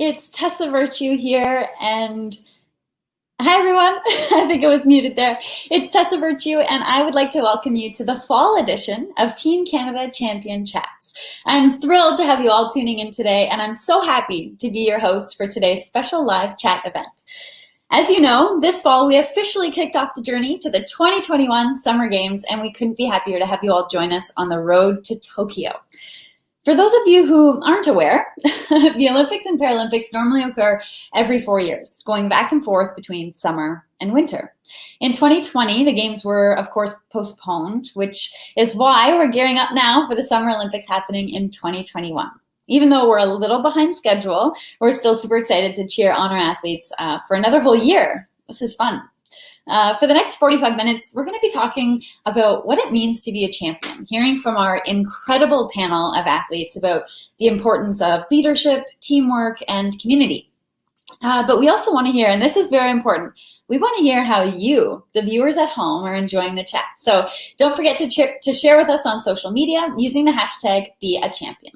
It's Tessa Virtue here, and hi everyone. I think it was muted there. It's Tessa Virtue, and I would like to welcome you to the fall edition of Team Canada Champion Chats. I'm thrilled to have you all tuning in today, and I'm so happy to be your host for today's special live chat event. As you know, this fall we officially kicked off the journey to the 2021 Summer Games, and we couldn't be happier to have you all join us on the road to Tokyo. For those of you who aren't aware, the Olympics and Paralympics normally occur every 4 years, going back and forth between summer and winter. In 2020, the Games were, of course, postponed, which is why we're gearing up now for the Summer Olympics happening in 2021. Even though we're a little behind schedule, we're still super excited to cheer on our athletes for another whole year. This is fun. For the next 45 minutes, we're going to be talking about what it means to be a champion, hearing from our incredible panel of athletes about the importance of leadership, teamwork, and community. But we also want to hear, and this is very important, we want to hear how you, the viewers at home, are enjoying the chat. So don't forget to share with us on social media using the hashtag #BeAChampion.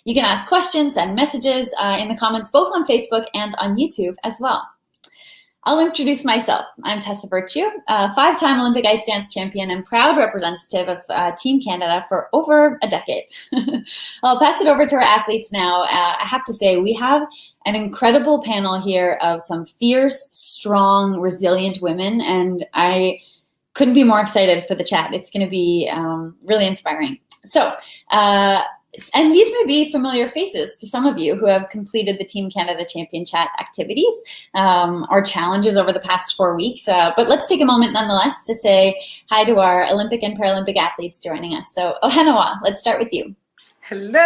You can ask questions and messages in the comments both on Facebook and on YouTube as well. I'll introduce myself. I'm Tessa Virtue, a 5-time Olympic ice dance champion and proud representative of Team Canada for over a decade. I'll pass it over to our athletes now. I have to say, we have an incredible panel here of some fierce, strong, resilient women, and I couldn't be more excited for the chat. It's going to be really inspiring. So, and these may be familiar faces to some of you who have completed the Team Canada Champion Chat activities or challenges over the past 4 weeks. But let's take a moment nonetheless to say hi to our Olympic and Paralympic athletes joining us. So Ohenewa, let's start with you. Hello.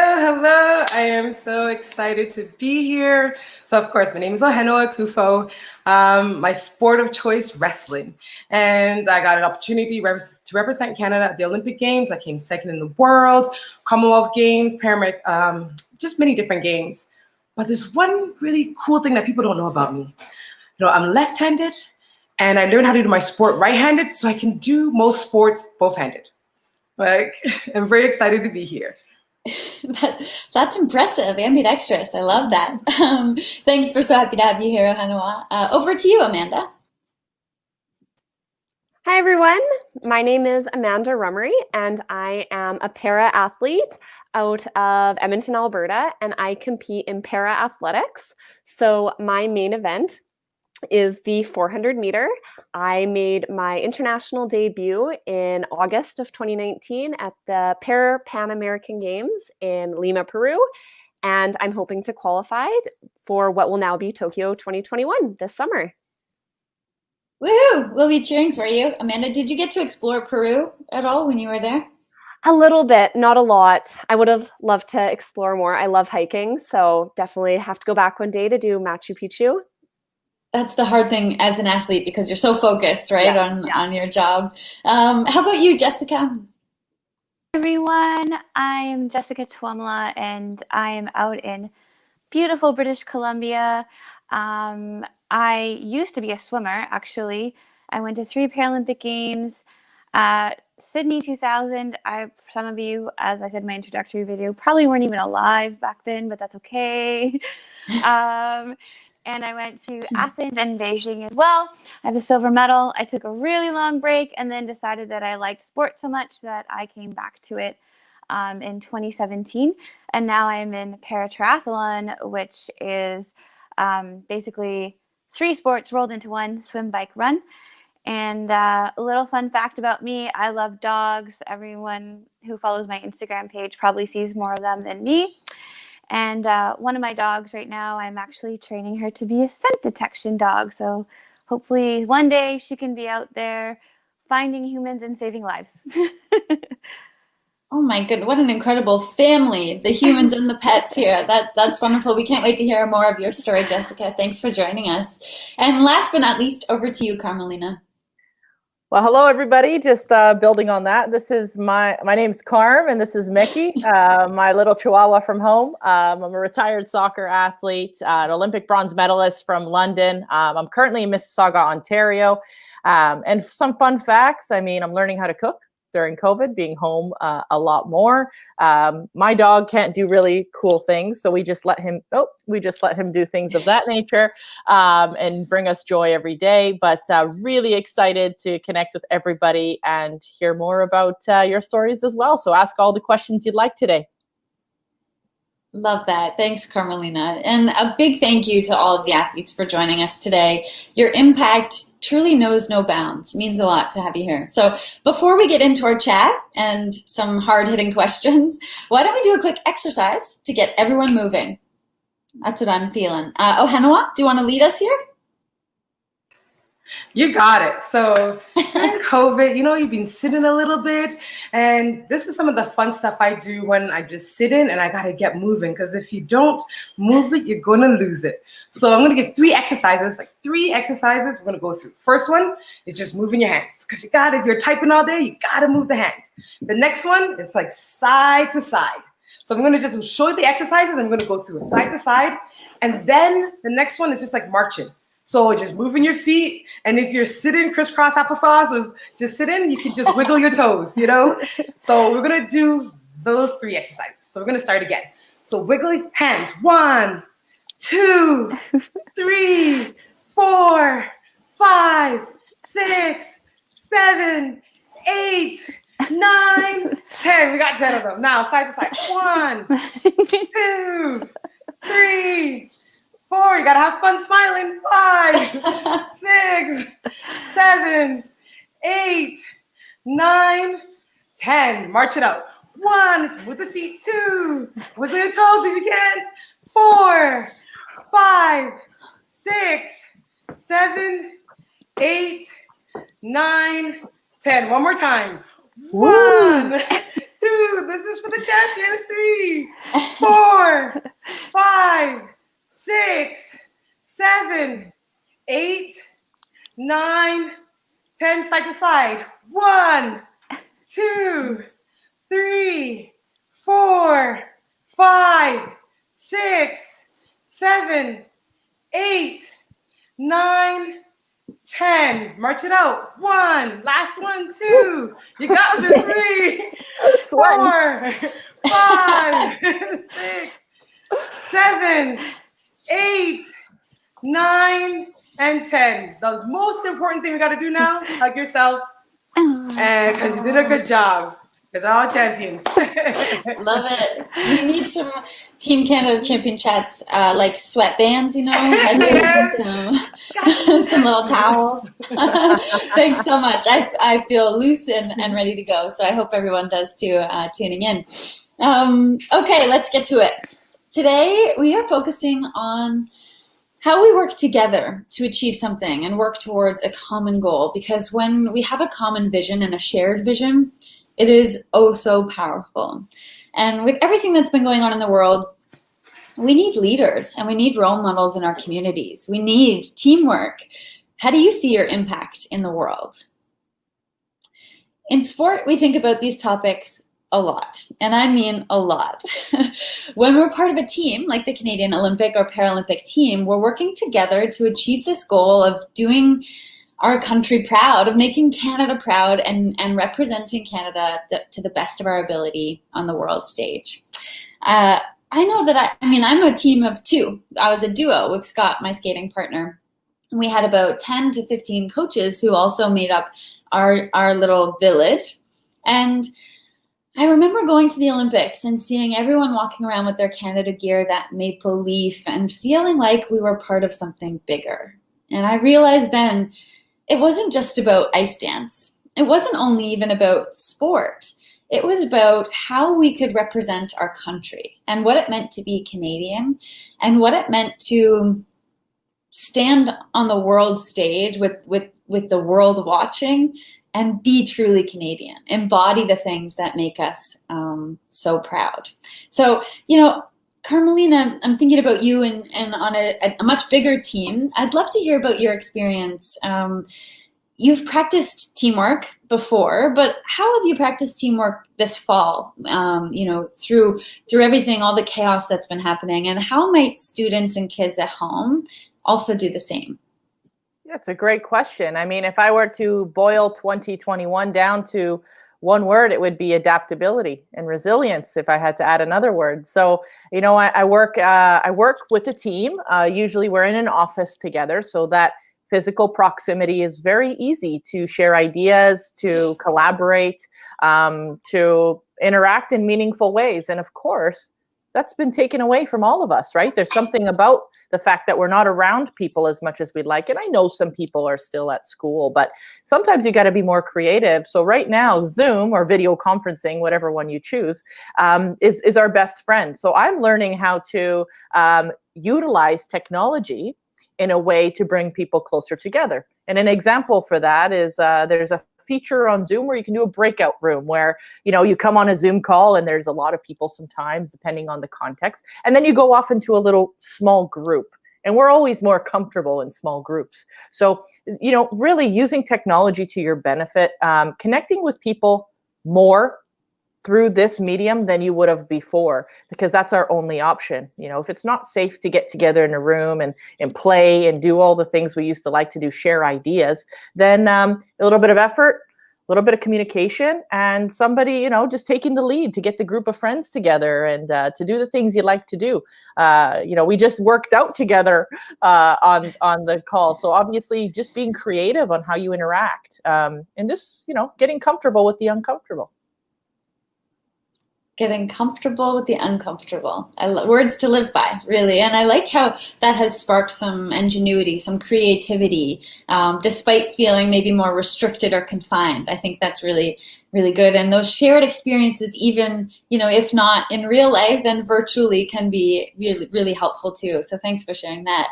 I am so excited to be here. So of course, my name is Ohenewa Akuffo. My sport of choice, wrestling. And I got an opportunity to represent Canada at the Olympic Games. I came second in the world, Commonwealth Games, Paralympic, just many different games. But there's one really cool thing that people don't know about me. You know, I'm left-handed and I learned how to do my sport right-handed, so I can do most sports both-handed. Like, I'm very excited to be here. That's impressive. Ambidextrous. I love that. Thanks. We're so happy to have you here, Ohenewa. Over to you, Amanda. Hi, everyone. My name is Amanda Rummery, and I am a para-athlete out of Edmonton, Alberta, and I compete in para-athletics. So my main event is the 400 meter. I made my international debut in August of 2019 at the Pan American Games in Lima, Peru, and I'm hoping to qualify for what will now be Tokyo 2021 this summer. Woohoo! We'll be cheering for you. Amanda, did you get to explore Peru at all when you were there? A little bit, not a lot. I would have loved to explore more. I love hiking, so definitely have to go back one day to do Machu Picchu. That's the hard thing as an athlete because you're so focused, right, on your job. How about you, Jessica? Hi everyone, I'm Jessica Tuomela and I am out in beautiful British Columbia. I used to be a swimmer, actually. I went to 3 Paralympic Games. Sydney 2000, some of you, as I said in my introductory video, probably weren't even alive back then, but that's okay. And I went to Athens and Beijing as well. I have a silver medal. I took a really long break and then decided that I liked sport so much that I came back to it in 2017. And now I'm in para-triathlon, which is basically 3 sports rolled into one: swim, bike, run. And a little fun fact about me, I love dogs. Everyone who follows my Instagram page probably sees more of them than me. And one of my dogs right now, I'm actually training her to be a scent detection dog. So hopefully one day she can be out there finding humans and saving lives. Oh my goodness, what an incredible family, the humans and the pets here. That's wonderful. We can't wait to hear more of your story, Jessica. Thanks for joining us. And last but not least, over to you, Carmelina. Well, hello, everybody. Just building on that. This is my name's Carm, and this is Mickey, my little chihuahua from home. I'm a retired soccer athlete, an Olympic bronze medalist from London. I'm currently in Mississauga, Ontario. And some fun facts. I mean, I'm learning how to cook. during COVID, being home a lot more. My dog can't do really cool things, so we just let him do things of that nature, and bring us joy every day. But really excited to connect with everybody and hear more about your stories as well. So ask all the questions you'd like today. Love that. Thanks, Carmelina. And a big thank you to all of the athletes for joining us today. Your impact truly knows no bounds. It means a lot to have you here. So before we get into our chat and some hard-hitting questions, why don't we do a quick exercise to get everyone moving? That's what I'm feeling. Ohenewa, do you want to lead us here? You got it. So during COVID, you've been sitting a little bit, and this is some of the fun stuff I do when I just sit in and I got to get moving, because if you don't move it, you're going to lose it. So I'm going to get 3 exercises we're going to go through. First one is just moving your hands, because if you're typing all day, you got to move the hands. The next one is like side to side. So I'm going to just show you the exercises. I'm going to go through it side to side. And then the next one is just like marching. So just moving your feet, and if you're sitting crisscross applesauce or just sitting, you can just wiggle your toes, So we're gonna do those 3 exercises. So we're gonna start again. So wiggling hands, 1, 2, 3, 4, 5, 6, 7, 8, 9, 10. We got 10 of them. Now side to side. 1, 2, 3, 4, you gotta have fun smiling. 5, 6, 7, 8, 9, 10. March it out. 1, with the feet. 2, with your toes if you can. 4, 5, 6, 7, 8, 9, 10. One more time. 1, 2, this is for the champions. 3, 4, 5, 6, 7, 8, 9, 10, side to side. 1, 2, 3, 4, 5, 6, 7, 8, 9, 10. March it out. 1, last one, 2. You got this. 3, 4, 5, 6, 7, 8, 9, and 10. The most important thing we got to do now, hug yourself, and because you did a good job. Because we're all champions. Love it. We need some Team Canada Champion chats, like sweatbands, Yes. some little towels. Thanks so much. I feel loose and ready to go. So I hope everyone does too, tuning in. Okay, let's get to it. Today, we are focusing on how we work together to achieve something and work towards a common goal, because when we have a common vision and a shared vision, it is oh so powerful. And with everything that's been going on in the world, we need leaders and we need role models in our communities. We need teamwork. How do you see your impact in the world? In sport, we think about these topics a lot, and I mean a lot. When we're part of a team, like the Canadian Olympic or Paralympic team, we're working together to achieve this goal of doing our country proud, of making Canada proud and representing Canada to the best of our ability on the world stage. I know that I'm a team of 2. I was a duo with Scott, my skating partner. We had about 10 to 15 coaches who also made up our little village. And I remember going to the Olympics and seeing everyone walking around with their Canada gear, that maple leaf, and feeling like we were part of something bigger. And I realized then it wasn't just about ice dance. It wasn't only even about sport. It was about how we could represent our country and what it meant to be Canadian and what it meant to stand on the world stage with the world watching and be truly Canadian, embody the things that make us so proud. So, Carmelina, I'm thinking about you and on a much bigger team. I'd love to hear about your experience. You've practiced teamwork before, but how have you practiced teamwork this fall, through everything, all the chaos that's been happening, and how might students and kids at home also do the same? That's a great question. I mean, if I were to boil 2021 down to one word, it would be adaptability and resilience if I had to add another word. So, I work with a team. Usually we're in an office together, so that physical proximity is very easy to share ideas, to collaborate, to interact in meaningful ways. And of course, that's been taken away from all of us, right? There's something about the fact that we're not around people as much as we'd like. And I know some people are still at school, but sometimes you got to be more creative. So right now, Zoom or video conferencing, whatever one you choose, is our best friend. So I'm learning how to utilize technology in a way to bring people closer together. And an example for that is there's a feature on Zoom where you can do a breakout room where, you come on a Zoom call and there's a lot of people sometimes, depending on the context. And then you go off into a little small group. And we're always more comfortable in small groups. So, really using technology to your benefit, connecting with people more through this medium than you would have before, because that's our only option. If it's not safe to get together in a room and play and do all the things we used to like to do, share ideas, then a little bit of effort, a little bit of communication, and somebody, just taking the lead to get the group of friends together and to do the things you like to do. We just worked out together on the call. So obviously just being creative on how you interact, and just, getting comfortable with the uncomfortable. Getting comfortable with the uncomfortable. Words to live by, really. And I like how that has sparked some ingenuity, some creativity, despite feeling maybe more restricted or confined. I think that's really, really good. And those shared experiences, even, if not in real life, then virtually can be really, really helpful too. So thanks for sharing that.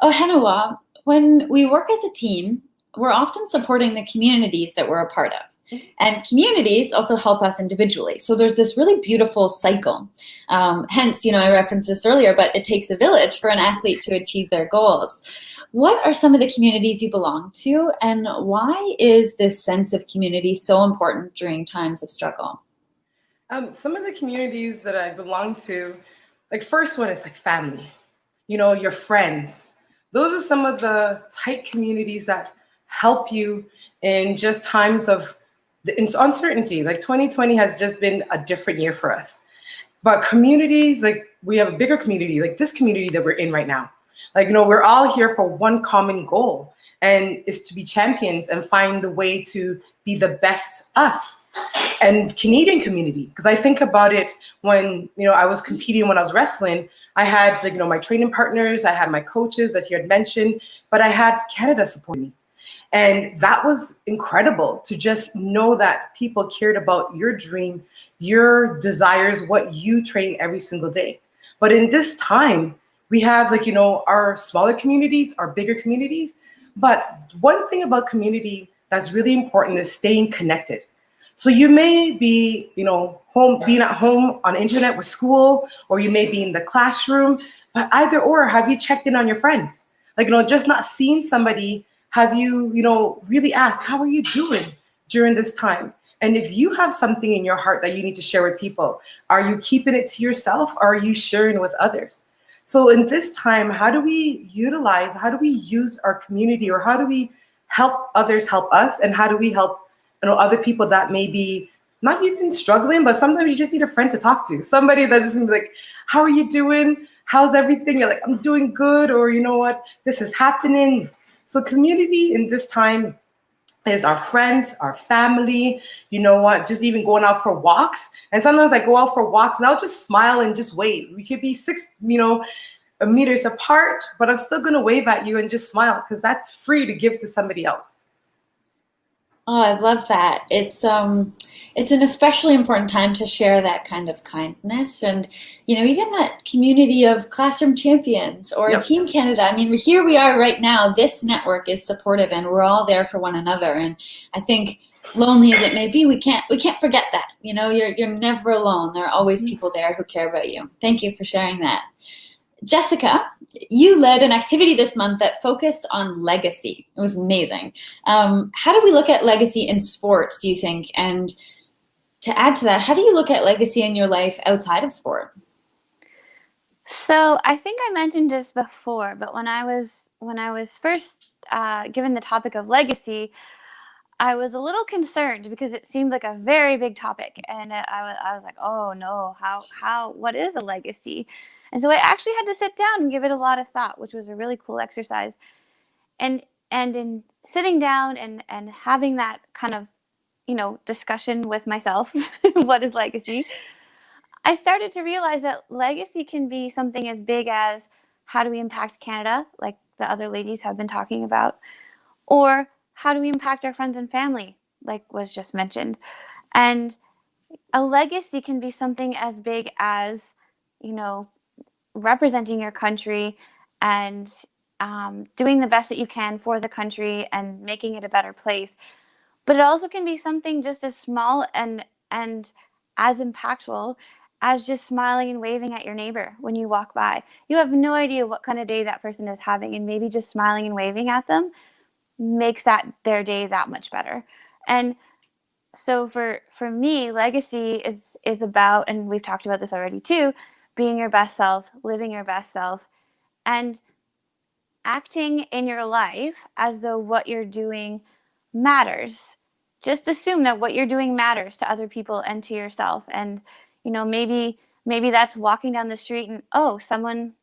Ohenewa, when we work as a team, we're often supporting the communities that we're a part of. And communities also help us individually. So there's this really beautiful cycle. Hence, I referenced this earlier, but it takes a village for an athlete to achieve their goals. What are some of the communities you belong to, and why is this sense of community so important during times of struggle? Some of the communities that I belong to, first one is family, your friends. Those are some of the tight communities that help you in just times of the uncertainty. 2020 has just been a different year for us. But communities, we have a bigger community, this community that we're in right now. We're all here for one common goal, and is to be champions and find the way to be the best us. And Canadian community, because I think about it when, I was competing, when I was wrestling, I had, my training partners, I had my coaches that you had mentioned, but I had Canada supporting me. And that was incredible to just know that people cared about your dream, your desires, what you train every single day. But in this time, we have our smaller communities, our bigger communities. But one thing about community that's really important is staying connected. So you may be, being at home on the internet with school, or you may be in the classroom, but either or, have you checked in on your friends? Just not seeing somebody. Have you, really asked, how are you doing during this time? And if you have something in your heart that you need to share with people, are you keeping it to yourself, or are you sharing with others? So in this time, how do we use our community, or how do we help others help us? And how do we help, other people that may be not even struggling, but sometimes you just need a friend to talk to. Somebody that's just gonna be how are you doing? How's everything? You're I'm doing good, or what, this is happening. So community in this time is our friends, our family, just even going out for walks. And sometimes I go out for walks and I'll just smile and just wait. We could be 6, meters apart, but I'm still going to wave at you and just smile, because that's free to give to somebody else. Oh, I love that. It's an especially important time to share that kind of kindness, and even that community of classroom champions or Yep. Team Canada. I mean, here we are right now. This network is supportive, and we're all there for one another. And I think, lonely as it may be, we can't forget that. You're never alone. There are always people there who care about you. Thank you for sharing that. Jessica, you led an activity this month that focused on legacy. It was amazing. How do we look at legacy in sport, do you think? And to add to that, how do you look at legacy in your life outside of sport? So I think I mentioned this before, but when I was first given the topic of legacy, I was a little concerned because it seemed like a very big topic, and I was like, oh no, what is a legacy? And so I actually had to sit down and give it a lot of thought, which was a really cool exercise. And in sitting down and having that kind of, discussion with myself, what is legacy? I started to realize that legacy can be something as big as how do we impact Canada, like the other ladies have been talking about, or how do we impact our friends and family, like was just mentioned. And a legacy can be something as big as, representing your country and doing the best that you can for the country and making it a better place. But it also can be something just as small and as impactful as just smiling and waving at your neighbor when you walk by. You have no idea what kind of day that person is having, and maybe just smiling and waving at them makes their day that much better. And so for me, legacy is about, and we've talked about this already too, being your best self, living your best self, and acting in your life as though what you're doing matters. Just assume that what you're doing matters to other people and to yourself. And, maybe that's walking down the street and, someone,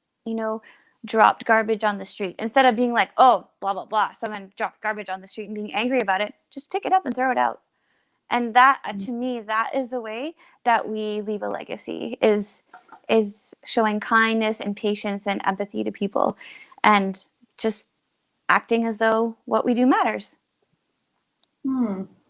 dropped garbage on the street. Instead of being like, oh, blah, blah, blah, someone dropped garbage on the street and being angry about it, just pick it up and throw it out. And that, to me, that is the way that we leave a legacy, is showing kindness and patience and empathy to people and just acting as though what we do matters.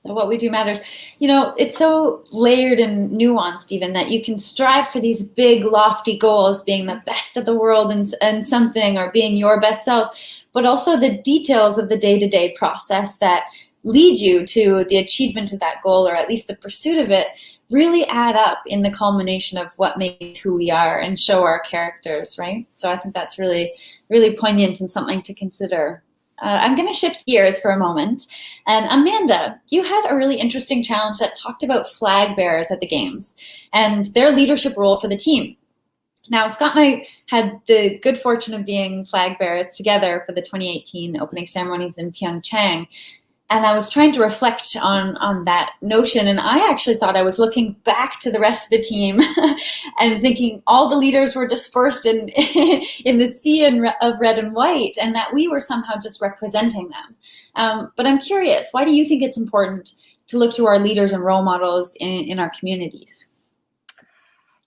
What we do matters. It's so layered and nuanced even that you can strive for these big, lofty goals, being the best of the world and something, or being your best self, but also the details of the day-to-day process that lead you to the achievement of that goal, or at least the pursuit of it, really add up in the culmination of what makes who we are and show our characters, right? So I think that's really, really poignant and something to consider. I'm going to shift gears for a moment. And Amanda, you had a really interesting challenge that talked about flag bearers at the Games and their leadership role for the team. Now, Scott and I had the good fortune of being flag bearers together for the 2018 opening ceremonies in Pyeongchang. And I was trying to reflect on that notion. And I actually thought I was looking back to the rest of the team and thinking all the leaders were dispersed in the sea of red and white, and that we were somehow just representing them. But I'm curious, why do you think it's important to look to our leaders and role models in our communities?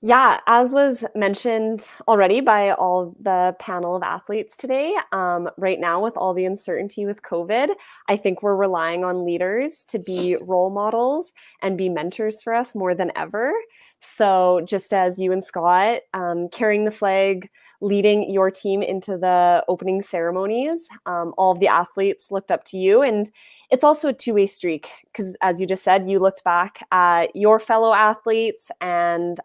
Yeah, as was mentioned already by all the panel of athletes today, right now with all the uncertainty with COVID, I think we're relying on leaders to be role models and be mentors for us more than ever. So just as you and Scott carrying the flag, leading your team into the opening ceremonies, all of the athletes looked up to you. And it's also a two-way streak because, as you just said, you looked back at your fellow athletes, and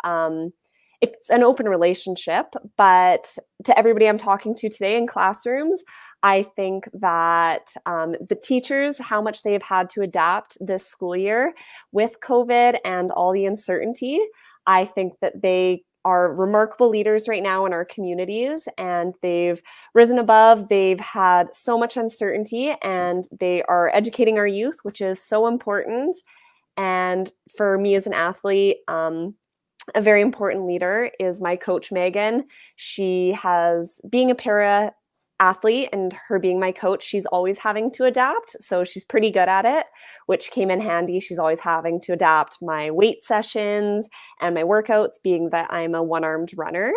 it's an open relationship. But to everybody I'm talking to today in classrooms, I think that the teachers, how much they've had to adapt this school year with COVID and all the uncertainty, I think that they are remarkable leaders right now in our communities, and they've risen above. They've had so much uncertainty, and they are educating our youth, which is so important. And for me as an athlete, a very important leader is my coach, Megan. She has, being a para athlete and her being my coach, she's always having to adapt. So she's pretty good at it, which came in handy. She's always having to adapt my weight sessions and my workouts, being that I'm a one-armed runner.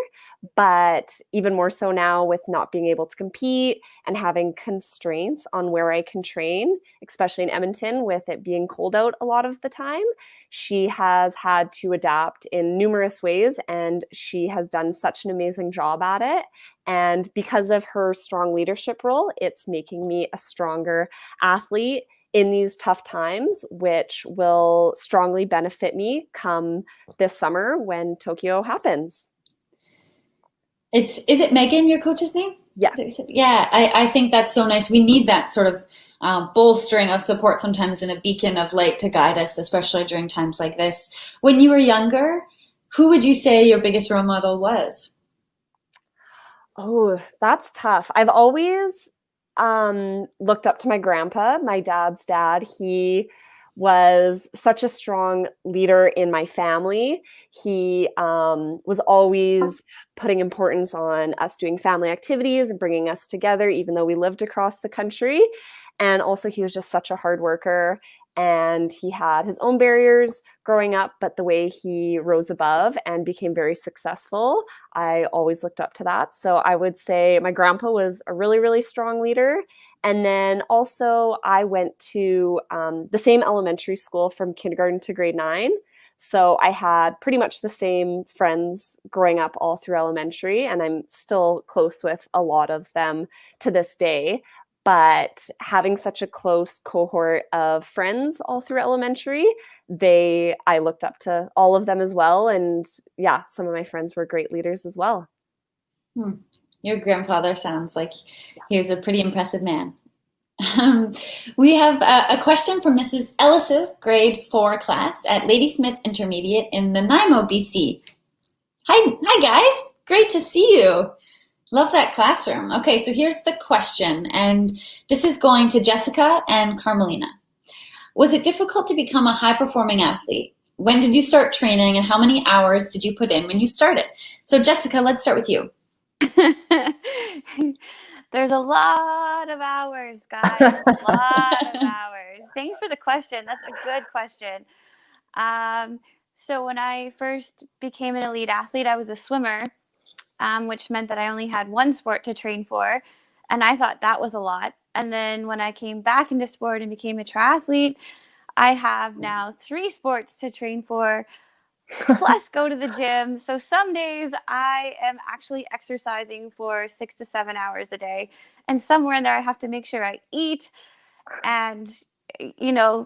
But even more so now with not being able to compete and having constraints on where I can train, especially in Edmonton with it being cold out a lot of the time, she has had to adapt in numerous ways, and she has done such an amazing job at it. And because of her strong leadership role, it's making me a stronger athlete in these tough times, which will strongly benefit me come this summer when Tokyo happens. Is it Megan, your coach's name? Yes. Yeah, I think that's so nice. We need that sort of bolstering of support sometimes, and a beacon of light to guide us, especially during times like this. When you were younger, who would you say your biggest role model was? Oh, that's tough. I've always looked up to my grandpa, my dad's dad. He was such a strong leader in my family. He was always putting importance on us doing family activities and bringing us together, even though we lived across the country. And also, he was just such a hard worker. And he had his own barriers growing up, but the way he rose above and became very successful, I always looked up to that. So I would say my grandpa was a really, really strong leader. And then also I went to the same elementary school from kindergarten to grade 9. So I had pretty much the same friends growing up all through elementary, and I'm still close with a lot of them to this day. But having such a close cohort of friends all through elementary, I looked up to all of them as well. And yeah, some of my friends were great leaders as well. Your grandfather sounds like he was a pretty impressive man. We have a question from Mrs. Ellis's grade 4 class at Ladysmith Intermediate in Nanaimo, BC. Hi guys, great to see you. Love that classroom. Okay, so here's the question, and this is going to Jessica and Carmelina. Was it difficult to become a high-performing athlete? When did you start training, and how many hours did you put in when you started? So Jessica, let's start with you. There's a lot of hours, guys. A lot of hours. Thanks for the question. That's a good question. So when I first became an elite athlete, I was a swimmer. Which meant that I only had one sport to train for. And I thought that was a lot. And then when I came back into sport and became a triathlete, I have now 3 sports to train for, plus go to the gym. So some days I am actually exercising for 6 to 7 hours a day. And somewhere in there, I have to make sure I eat and,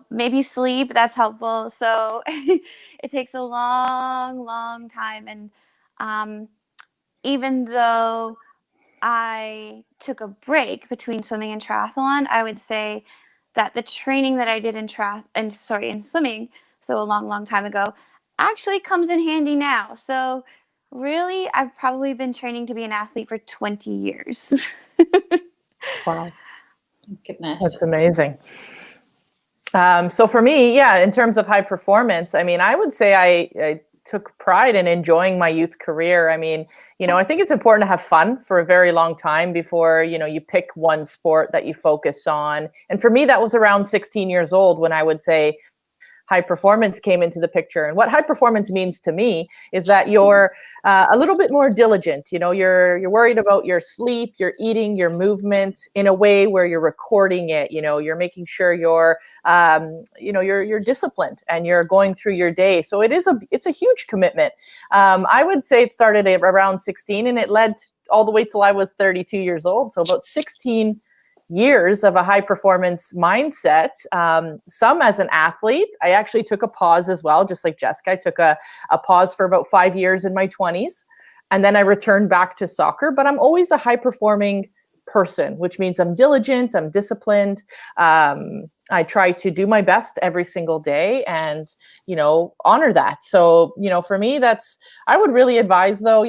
maybe sleep. That's helpful. So it takes a long, long time. And, even though I took a break between swimming and triathlon, I would say that the training that I did in swimming, so a long, long time ago, actually comes in handy now. So really, I've probably been training to be an athlete for 20 years. Wow. Goodness. That's amazing. So for me, in terms of high performance, I would say I took pride in enjoying my youth career. I think it's important to have fun for a very long time before, you pick one sport that you focus on. And for me, that was around 16 years old when I would say high performance came into the picture. And what high performance means to me is that you're a little bit more diligent. You're worried about your sleep, your eating, your movement in a way where you're recording it. You're making sure you're disciplined and you're going through your day. So it's a huge commitment. I would say it started around 16 and it led all the way till I was 32 years old. So about 16 years of a high performance mindset. Some as an athlete, I actually took a pause as well, just like Jessica. I took a pause for about 5 years in my 20s, and then I returned back to soccer. But I'm always a high performing person, which means I'm diligent, I'm disciplined. I try to do my best every single day and, honor that. So, for me, I would really advise though,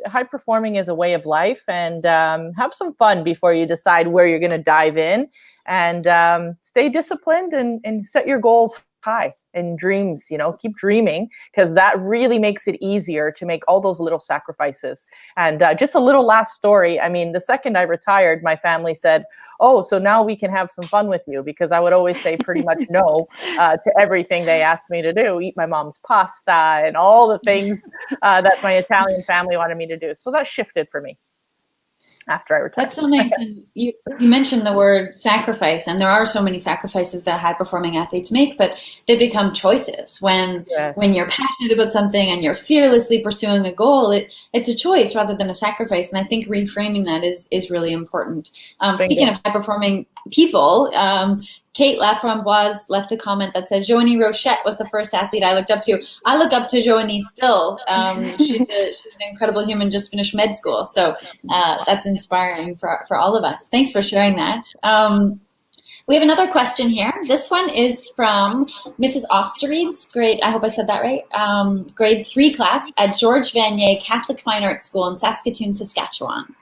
high performing is a way of life, and have some fun before you decide where you're going to dive in, and stay disciplined and set your goals high and dreams, keep dreaming, because that really makes it easier to make all those little sacrifices. And just a little last story. The second I retired, my family said, "Oh, so now we can have some fun with you," because I would always say pretty much no to everything they asked me to do, eat my mom's pasta and all the things that my Italian family wanted me to do. So that shifted for me after I retired. That's so nice. And you mentioned the word sacrifice, and there are so many sacrifices that high performing athletes make, but they become choices. When you're passionate about something and you're fearlessly pursuing a goal, it's a choice rather than a sacrifice. And I think reframing that is really important. Speaking of high performing people, Kate Laframboise left a comment that says, Joanie Rochette was the first athlete I looked up to. I look up to Joanie still. She's an incredible human, just finished med school. So that's inspiring for all of us. Thanks for sharing that. We have another question here. This one is from Mrs. Osterreed's grade, I hope I said that right, grade 3 class at George Vanier Catholic Fine Arts School in Saskatoon, Saskatchewan.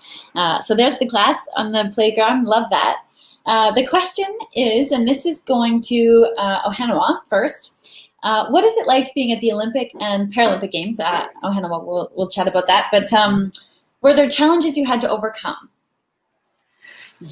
So there's the class on the playground. Love that. The question is, and this is going to Ohenewa first. What is it like being at the Olympic and Paralympic Games? Ohenewa, we'll chat about that. But were there challenges you had to overcome?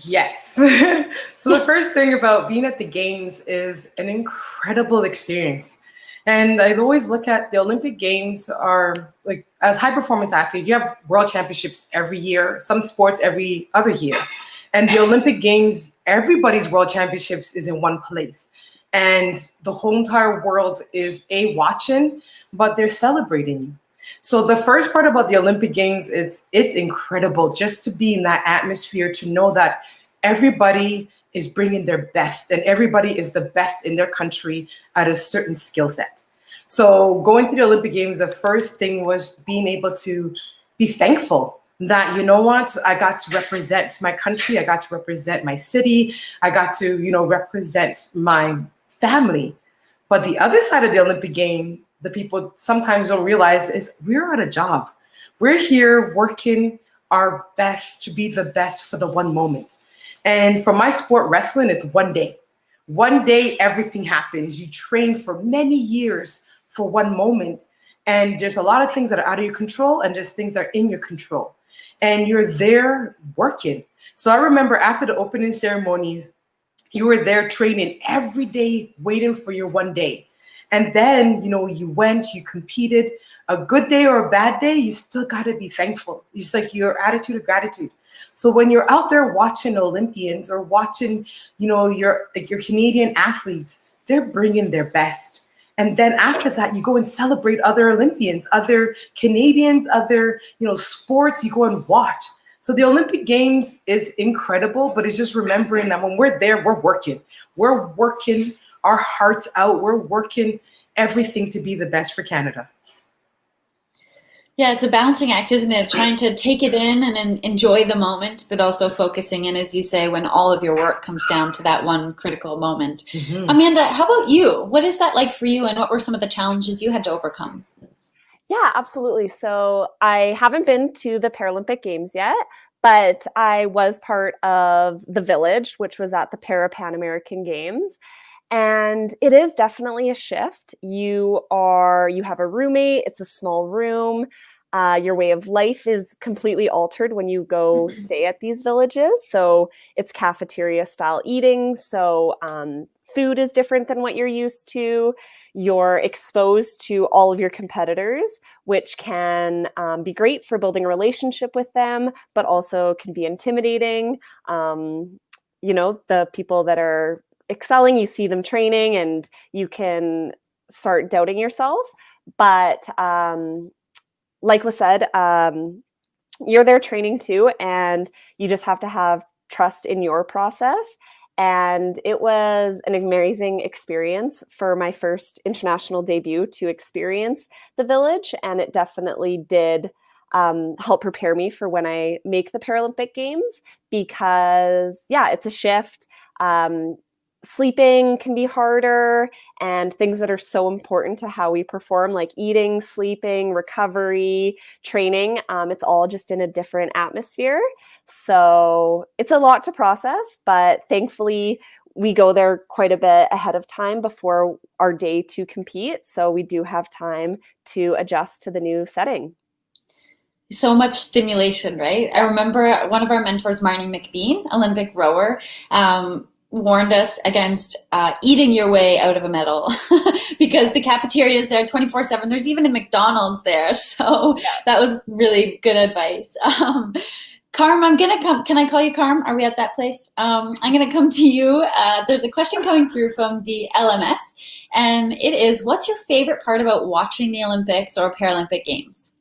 Yes. So the first thing about being at the Games is an incredible experience. And I always look at the Olympic Games are like, as high performance athlete, you have world championships every year, some sports every other year. And the Olympic Games, everybody's world championships is in one place. And the whole entire world is watching, but they're celebrating you. So the first part about the Olympic Games, it's incredible just to be in that atmosphere, to know that everybody is bringing their best and everybody is the best in their country at a certain skill set. So going to the Olympic Games, the first thing was being able to be thankful that, you know what, I got to represent my country, I got to represent my city, I got to, represent my family. But the other side of the Olympic game, the people sometimes don't realize, is we're on a job. We're here working our best to be the best for the one moment. And for my sport, wrestling, it's one day. One day, everything happens. You train for many years for one moment. And there's a lot of things that are out of your control and there's things that are in your control. And you're there working. So I remember after the opening ceremonies, you were there training every day, waiting for your one day. And then, you went, you competed. A good day or a bad day, you still got to be thankful. It's like your attitude of gratitude. So when you're out there watching Olympians or watching, your Canadian athletes, they're bringing their best. And then after that, you go and celebrate other Olympians, other Canadians, other, sports, you go and watch. So the Olympic Games is incredible, but it's just remembering that when we're there, we're working. We're working our hearts out. We're working everything to be the best for Canada. Yeah, it's a balancing act, isn't it? Trying to take it in and enjoy the moment, but also focusing in, as you say, when all of your work comes down to that one critical moment. Mm-hmm. Amanda, how about you? What is that like for you, and what were some of the challenges you had to overcome? Yeah, absolutely. So I haven't been to the Paralympic Games yet, but I was part of the Village, which was at the Pan American Games. And it is definitely a shift. You have a roommate, it's a small room. Your way of life is completely altered when you go stay at these villages. So it's cafeteria style eating. So food is different than what you're used to. You're exposed to all of your competitors, which can be great for building a relationship with them, but also can be intimidating. The people that are excelling, you see them training and you can start doubting yourself. But like was said, you're there training too, and you just have to have trust in your process. And it was an amazing experience for my first international debut to experience the Village. And it definitely did help prepare me for when I make the Paralympic Games, because it's a shift. Sleeping can be harder, and things that are so important to how we perform, like eating, sleeping, recovery, training, it's all just in a different atmosphere. So it's a lot to process, but thankfully we go there quite a bit ahead of time before our day to compete. So we do have time to adjust to the new setting. So much stimulation, right? I remember one of our mentors, Marnie McBean, Olympic rower, warned us against eating your way out of a medal because the cafeteria is there 24/7. There's even a McDonald's there. So that was really good advice. Carm, I'm going to come. Can I call you Carm? Are we at that place? I'm going to come to you. There's a question coming through from the LMS, and it is, what's your favorite part about watching the Olympics or Paralympic Games?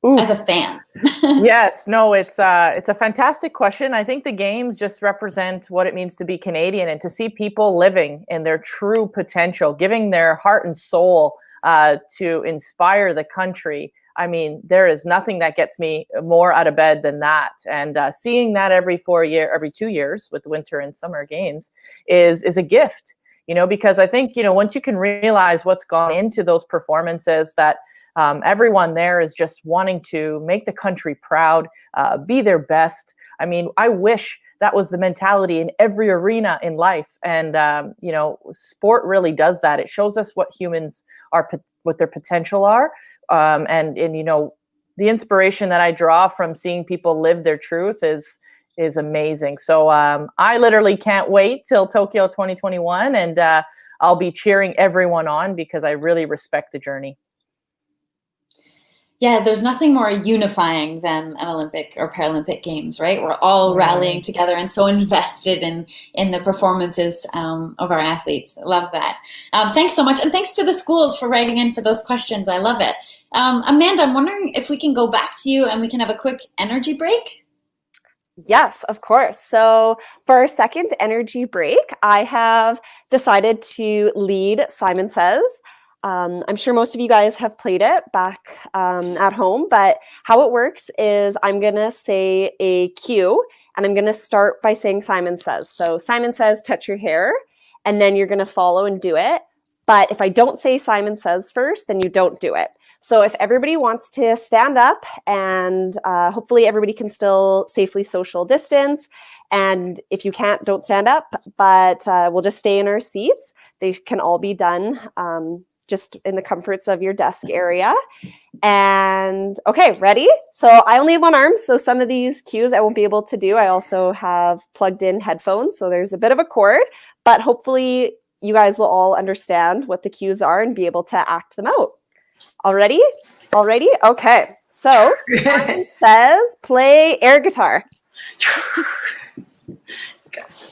Ooh. As a fan? Yes, no, it's a fantastic question. I think the games just represent what it means to be Canadian and to see people living in their true potential, giving their heart and soul to inspire the country. I mean, there is nothing that gets me more out of bed than that. And seeing that every 2 years with the winter and summer games is a gift, because I think, once you can realize what's gone into those performances, that everyone there is just wanting to make the country proud, be their best. I mean, I wish that was the mentality in every arena in life. And, sport really does that. It shows us what humans are, what their potential are. And the inspiration that I draw from seeing people live their truth is amazing. So I literally can't wait till Tokyo 2021, and I'll be cheering everyone on because I really respect the journey. Yeah, there's nothing more unifying than an Olympic or Paralympic Games, right? We're all rallying together and so invested in the performances of our athletes. I love that. Thanks so much. And thanks to the schools for writing in for those questions. I love it. Amanda, I'm wondering if we can go back to you and we can have a quick energy break. Yes, of course. So for our second energy break, I have decided to lead Simon Says. I'm sure most of you guys have played it back at home, but how it works is I'm going to say a cue, and I'm going to start by saying Simon Says. So Simon Says, touch your hair, and then you're going to follow and do it. But if I don't say Simon Says first, then you don't do it. So if everybody wants to stand up, and hopefully everybody can still safely social distance. And if you can't, don't stand up, but we'll just stay in our seats. They can all be done just in the comforts of your desk area. And okay, ready? So I only have one arm, so some of these cues I won't be able to do. I also have plugged in headphones, so there's a bit of a cord, but hopefully you guys will all understand what the cues are and be able to act them out. All ready? Okay. So Simon Says, play air guitar.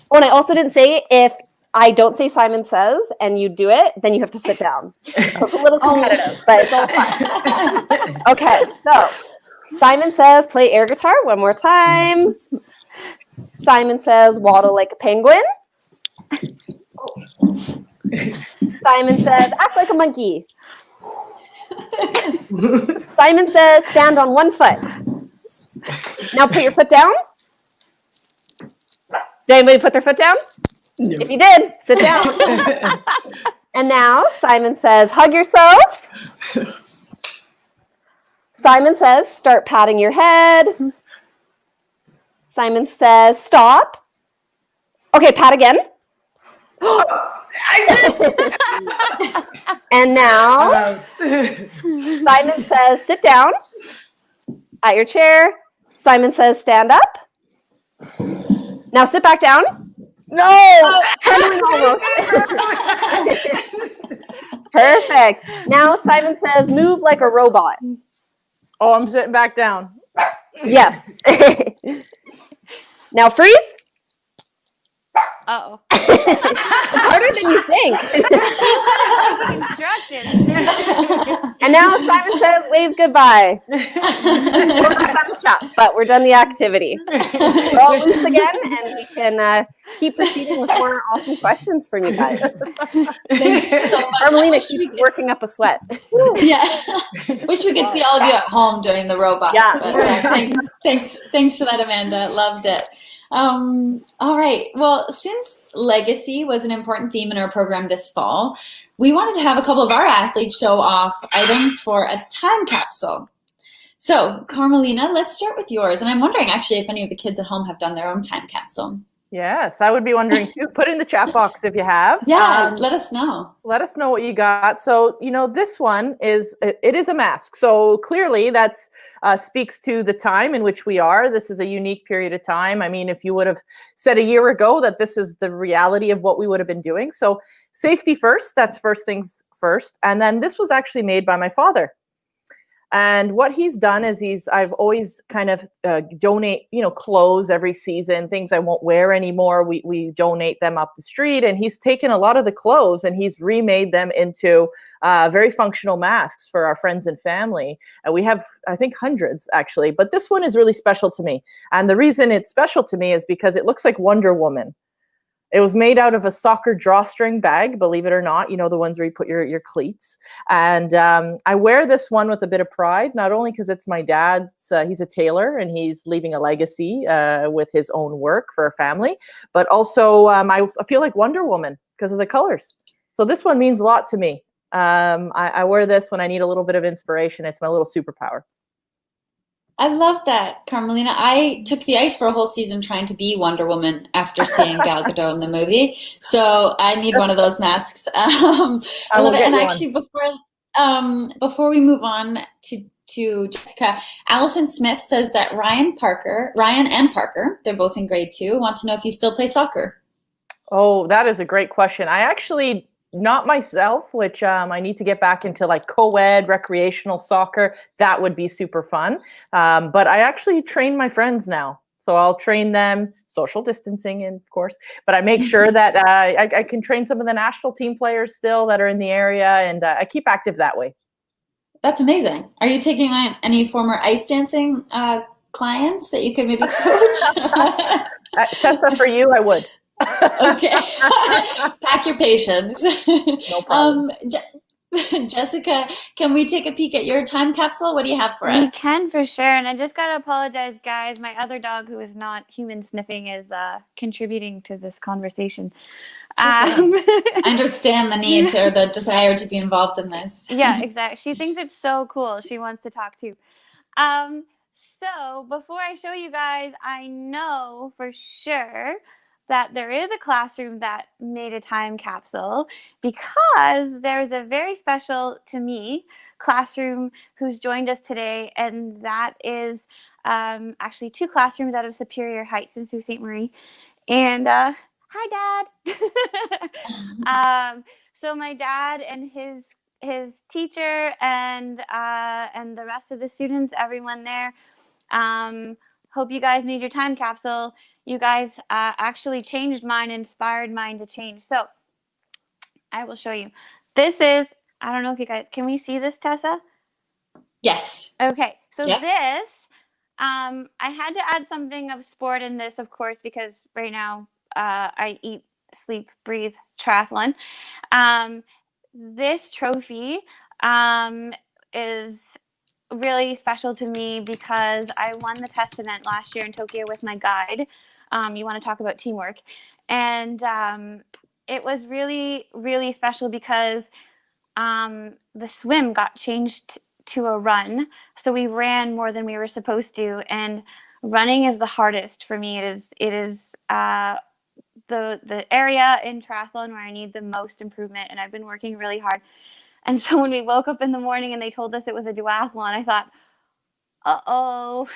Oh, and I also didn't say, if I don't say Simon Says and you do it, then you have to sit down. So it's a little competitive, but it's all fun. Okay, so Simon Says, play air guitar one more time. Simon Says, waddle like a penguin. Simon Says, act like a monkey. Simon Says, stand on one foot. Now put your foot down. Did anybody put their foot down? No. If you did, sit down. And now Simon Says, hug yourself. Simon Says, start patting your head. Simon Says, stop. Okay, pat again. And now Simon Says, sit down at your chair. Simon Says, stand up. Now sit back down. No! Almost. Perfect. Now Simon Says, move like a robot. Oh, I'm sitting back down. Yes. Now freeze. Uh-oh. It's harder than you think. Instructions. And now Simon Says, wave goodbye. We're not done the chat, but we're done the activity. We're all loose again, and we can keep proceeding with more awesome questions from you guys. Thank you so much. Carmelina, keep working up a sweat. Yeah. Wish we could see all of you at home doing the robot. Yeah. But, thanks for that, Amanda. Loved it. All right. Well, since legacy was an important theme in our program this fall, we wanted to have a couple of our athletes show off items for a time capsule. So, Carmelina, let's start with yours. And I'm wondering, actually, if any of the kids at home have done their own time capsule. Yes, I would be wondering too. Put in the chat box if you have. Yeah, let us know. Let us know what you got. So, this one is a mask. So clearly that's speaks to the time in which we are. This is a unique period of time. I mean, if you would have said a year ago that this is the reality of what we would have been doing. So safety first, that's first things first. And then this was actually made by my father. And what he's done is I've always kind of donate, clothes every season, things I won't wear anymore. We donate them up the street, and he's taken a lot of the clothes and he's remade them into very functional masks for our friends and family. And we have, I think, hundreds actually, but this one is really special to me. And the reason it's special to me is because it looks like Wonder Woman. It was made out of a soccer drawstring bag, believe it or not, you know, the ones where you put your cleats. And I wear this one with a bit of pride, not only because it's my dad's, he's a tailor and he's leaving a legacy with his own work for a family, but also I feel like Wonder Woman because of the colors. So this one means a lot to me. I wear this when I need a little bit of inspiration. It's my little superpower. I love that, Carmelina. I took the ice for a whole season trying to be Wonder Woman after seeing Gal Gadot in the movie. So I need one of those masks. I love it. And actually, before we move on to Jessica, Allison Smith says that Ryan and Parker, they're both in grade 2, want to know if you still play soccer. Oh, that is a great question. I actually, not myself, which I need to get back into like co-ed, recreational soccer. That would be super fun. But I actually train my friends now. So I'll train them, social distancing, of course. But I make sure that I can train some of the national team players still that are in the area. And I keep active that way. That's amazing. Are you taking on any former ice dancing clients that you could maybe coach? Tessa, for you, I would. Okay. Pack your patience. No problem. Jessica, can we take a peek at your time capsule? What do you have for us? You can, for sure. And I just got to apologize, guys. My other dog, who is not human sniffing, is contributing to this conversation. I understand the need or the desire to be involved in this. Yeah, exactly. She thinks it's so cool. She wants to talk too. So before I show you guys, I know for sure that there is a classroom that made a time capsule because there's a very special, to me, classroom who's joined us today, and that is actually 2 classrooms out of Superior Heights in Sault Ste. Marie. And hi, Dad. So my dad and his teacher and the rest of the students, everyone there, hope you guys made your time capsule. You guys actually changed mine, inspired mine to change. So I will show you. This is, I don't know if you guys, can we see this, Tessa? Yes. Okay. So this, I had to add something of sport in this, of course, because right now I eat, sleep, breathe triathlon. This trophy is really special to me because I won the test event last year in Tokyo with my guide. You want to talk about teamwork. And it was really, really special because the swim got changed to a run. So we ran more than we were supposed to. And running is the hardest for me. It is the area in triathlon where I need the most improvement. And I've been working really hard. And so when we woke up in the morning and they told us it was a duathlon, I thought, uh-oh.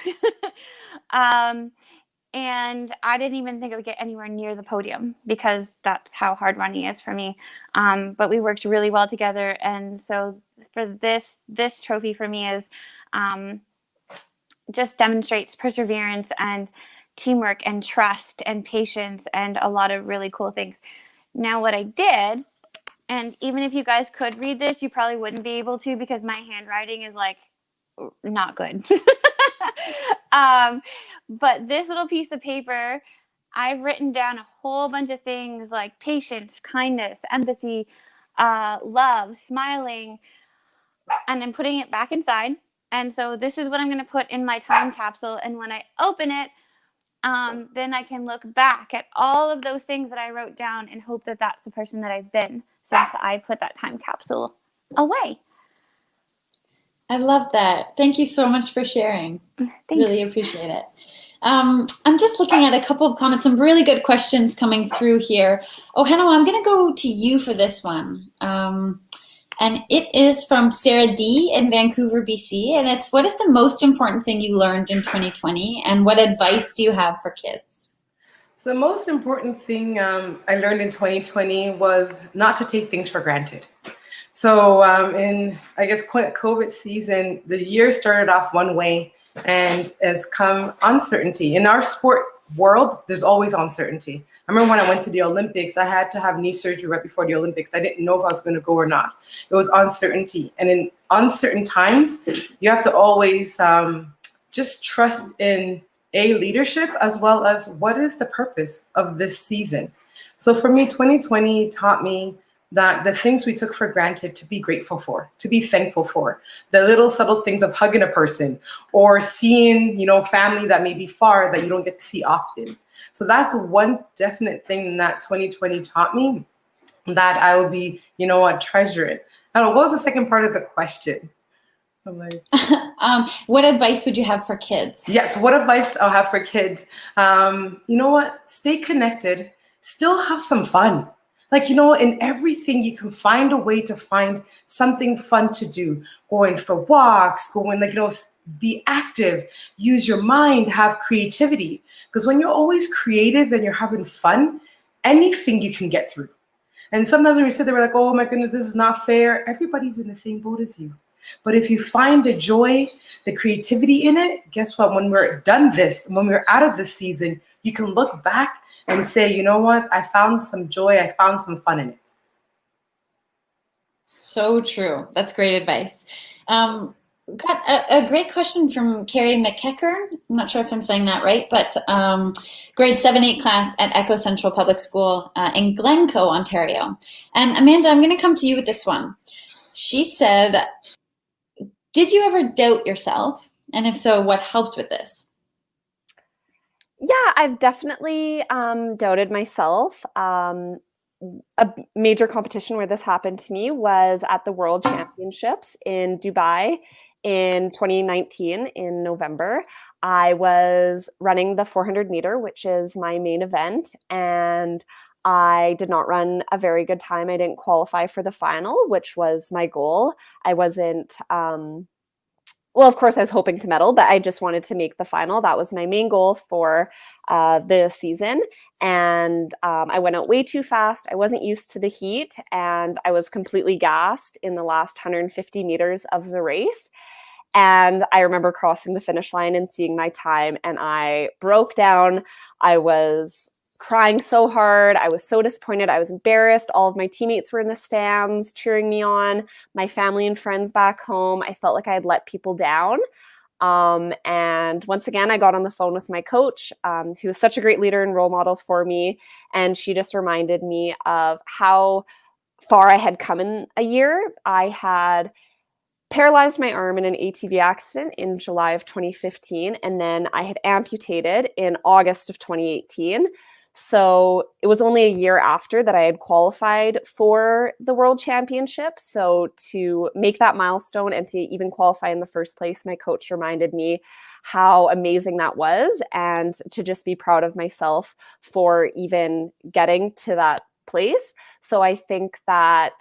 And I didn't even think I would get anywhere near the podium because that's how hard running is for me. But we worked really well together. And so for this trophy for me is just demonstrates perseverance and teamwork and trust and patience and a lot of really cool things. Now what I did, and even if you guys could read this, you probably wouldn't be able to because my handwriting is like not good. But this little piece of paper, I've written down a whole bunch of things like patience, kindness, empathy, love, smiling, and I'm putting it back inside. And so this is what I'm going to put in my time capsule. And when I open it, then I can look back at all of those things that I wrote down and hope that that's the person that I've been since I put that time capsule away. I love that. Thank you so much for sharing. Thanks. Really appreciate it. I'm just looking at a couple of comments, some really good questions coming through here. Ohenewa, I'm going to go to you for this one. And it is from Sarah D. in Vancouver, BC. And it's, what is the most important thing you learned in 2020? And what advice do you have for kids? So the most important thing I learned in 2020 was not to take things for granted. So in, I guess, COVID season, the year started off one way and has come uncertainty. In our sport world, there's always uncertainty. I remember when I went to the Olympics, I had to have knee surgery right before the Olympics. I didn't know if I was going to go or not. It was uncertainty. And in uncertain times, you have to always just trust in leadership as well as what is the purpose of this season. So for me, 2020 taught me that the things we took for granted to be grateful for, to be thankful for, the little subtle things of hugging a person or seeing, family that may be far that you don't get to see often. So that's one definite thing that 2020 taught me that I will be, treasure it. I don't know, what was the second part of the question? I'm like, what advice would you have for kids? Yes, what advice I'll have for kids? You know what? Stay connected. Still have some fun. Like, in everything, you can find a way to find something fun to do. Going for walks, be active, use your mind, have creativity. Because when you're always creative and you're having fun, anything you can get through. And sometimes when we sit there, we're like, oh my goodness, this is not fair. Everybody's in the same boat as you. But if you find the joy, the creativity in it, guess what? When we're done when we're out of this season, you can look back and say, you know what? I found some joy. I found some fun in it. So true. That's great advice. Got a great question from Carrie McKeckern. I'm not sure if I'm saying that right, but grade 7-8 class at Echo Central Public School in Glencoe, Ontario. And Amanda, I'm going to come to you with this one. She said, did you ever doubt yourself? And if so, what helped with this? Yeah, I've definitely doubted myself. A major competition where this happened to me was at the World Championships in Dubai in 2019 in November. I was running the 400 meter, which is my main event, and I did not run a very good time. I didn't qualify for the final, which was my goal. I wasn't, well, of course, I was hoping to medal, but I just wanted to make the final. That was my main goal for the season. And I went out way too fast. I wasn't used to the heat, and I was completely gassed in the last 150 meters of the race. And I remember crossing the finish line and seeing my time, and I broke down. I was crying so hard. I was so disappointed. I was embarrassed. All of my teammates were in the stands cheering me on. My family and friends back home. I felt like I had let people down. And once again, I got on the phone with my coach, who was such a great leader and role model for me. And she just reminded me of how far I had come in a year. I had paralyzed my arm in an ATV accident in July of 2015, and then I had amputated in August of 2018. So it was only a year after that I had qualified for the World Championship. So to make that milestone and to even qualify in the first place, my coach reminded me how amazing that was, and to just be proud of myself for even getting to that place. So I think that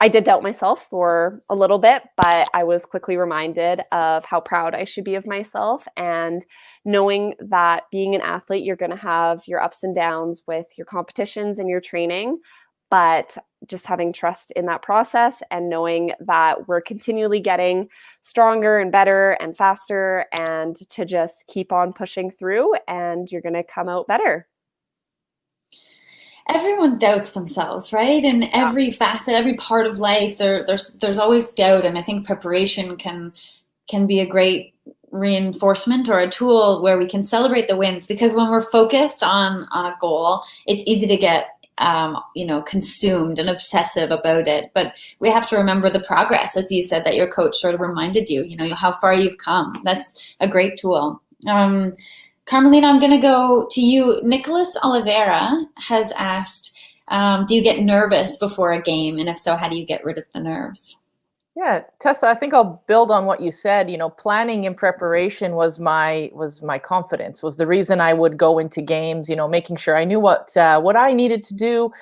I did doubt myself for a little bit, but I was quickly reminded of how proud I should be of myself, and knowing that being an athlete, you're going to have your ups and downs with your competitions and your training, but just having trust in that process and knowing that we're continually getting stronger and better and faster, and to just keep on pushing through, and you're going to come out better. Everyone doubts themselves, right? In every facet, every part of life, there's always doubt, and I think preparation can be a great reinforcement or a tool where we can celebrate the wins, because when we're focused on a goal, it's easy to get consumed and obsessive about it. But we have to remember the progress, as you said, that your coach sort of reminded you, how far you've come. That's a great tool. Carmelina, I'm going to go to you. Nicholas Oliveira has asked, do you get nervous before a game? And if so, how do you get rid of the nerves? Yeah, Tessa, I think I'll build on what you said. Planning and preparation was my confidence, was the reason I would go into games, making sure I knew what I needed to do.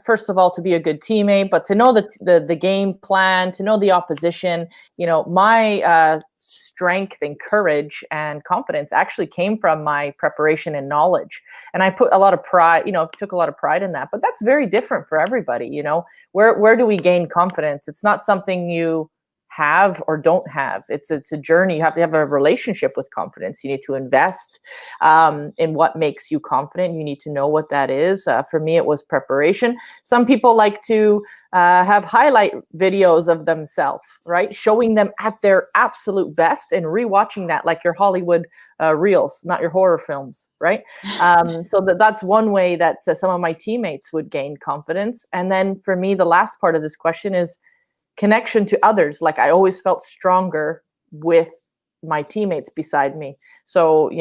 First of all, to be a good teammate, but to know the game plan, to know the opposition. My strength and courage and confidence actually came from my preparation and knowledge. And I put a lot of pride, took a lot of pride in that, but that's very different for everybody. Where do we gain confidence? It's not something you have or don't have. It's a journey. You have to have a relationship with confidence. You need to invest in what makes you confident. You need to know what that is. For me, it was preparation. Some people like to have highlight videos of themselves, right? Showing them at their absolute best and rewatching that like your Hollywood reels, not your horror films, right? So that's one way that some of my teammates would gain confidence. And then for me, the last part of this question is connection to others. Like I always felt stronger with my teammates beside me. So,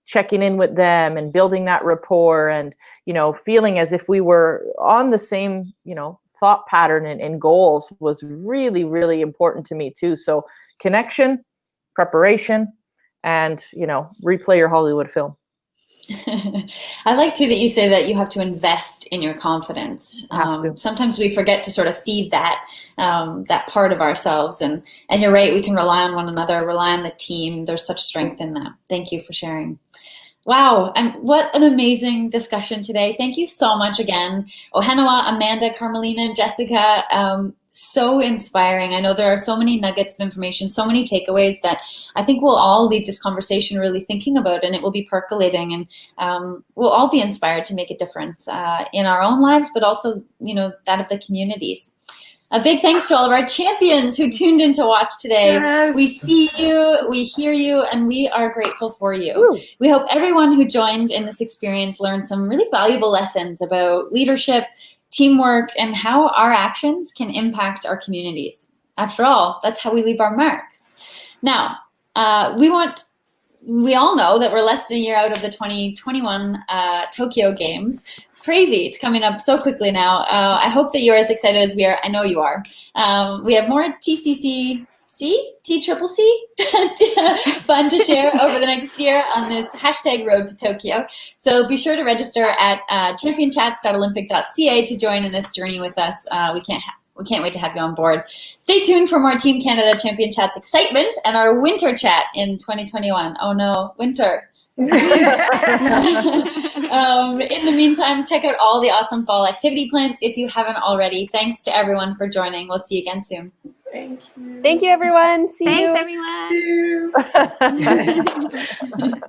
checking in with them and building that rapport and, feeling as if we were on the same, thought pattern and goals was really, really important to me too. So connection, preparation, and, replay your Hollywood film. I like too that you say that you have to invest in your confidence. Sometimes we forget to sort of feed that part of ourselves, and you're right. We can rely on one another, rely on the team. There's such strength in that. Thank you for sharing. Wow, and what an amazing discussion today. Thank you so much again, Ohenewa, Amanda, Carmelina, and Jessica. So inspiring. I know there are so many nuggets of information, so many takeaways that I think we'll all leave this conversation really thinking about, and it will be percolating, and we'll all be inspired to make a difference in our own lives, but also, that of the communities. A big thanks to all of our champions who tuned in to watch today. Yes. We see you, we hear you, and we are grateful for you. Ooh. We hope everyone who joined in this experience learned some really valuable lessons about leadership, teamwork, and how our actions can impact our communities. After all, that's how we leave our mark. Now, we all know that we're less than a year out of the 2021 Tokyo Games. Crazy, it's coming up so quickly now. I hope that you're as excited as we are. I know you are. We have more TCCC fun to share over the next year on this #Road to Tokyo. So be sure to register at championchats.olympic.ca to join in this journey with us. We can't wait to have you on board. Stay tuned for more Team Canada Champion Chats excitement and our winter chat in 2021. Oh no, winter. In the meantime, check out all the awesome fall activity plans if you haven't already. Thanks to everyone for joining. We'll see you again soon. Thank you. Thank you, everyone. See you. Thanks, everyone. See you.